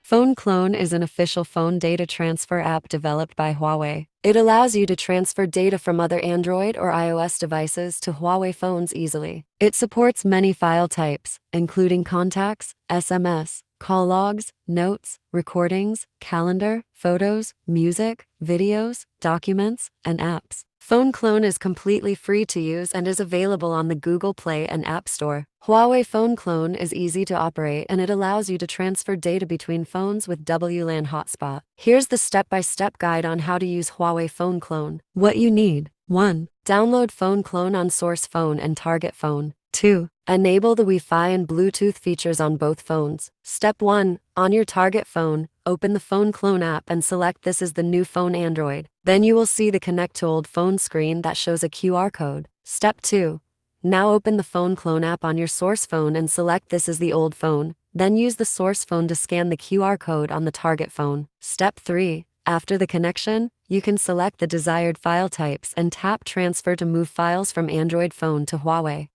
Phone Clone is an official phone data transfer app developed by Huawei. It allows you to transfer data from other Android or iOS devices to Huawei phones easily. It supports many file types, including contacts, SMS, call logs, notes, recordings, calendar, photos, music, videos, documents, and apps. Phone Clone is completely free to use and is available on the Google Play and App Store. Huawei Phone Clone is easy to operate and it allows you to transfer data between phones with WLAN hotspot. Here's the step-by-step guide on how to use Huawei Phone Clone. What you need: 1. Download Phone Clone on source phone and target phone. 2. Enable the Wi-Fi and Bluetooth features on both phones. Step 1. On your target phone, open the Phone Clone app and select this is the new phone Android. Then you will see the Connect to Old Phone screen that shows a QR code. Step 2. Now open the Phone Clone app on your source phone and select this is the old phone. Then use the source phone to scan the QR code on the target phone. Step 3. After the connection, you can select the desired file types and tap Transfer to move files from Android phone to Huawei.